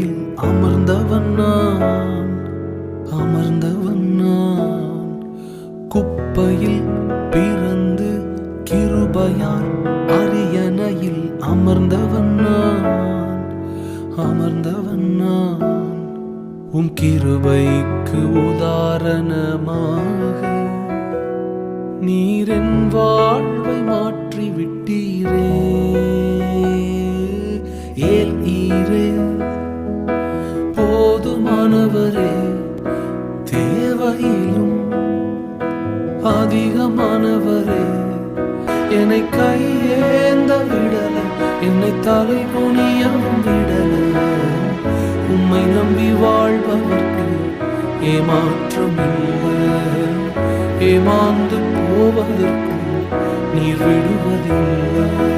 கிருபையில் அமர்ந்தவன் நான், அமர்ந்தவன் நான். குப்பையில் பிறந்து கிருபையால் அரியணையில் அமர்ந்தவன் நான், அமர்ந்தவன் நான். உம் கிருபைக்கு உதாரணமாக நீர் என் வாழ்வை மாற்றி விட்டீரே. ஏல் ஈரே போதுமானவரே, தேவையிலும் அதிகமானவரே. என்னை கையேந்த விடல, என்னை தலை குனியவும் விடல. உம்மை நம்பி வாழ்பவர்க்கு ஏமாற்றம் இல்லை, ஏமாந்து போவதற்கும் நீர் விடுவதில்லை.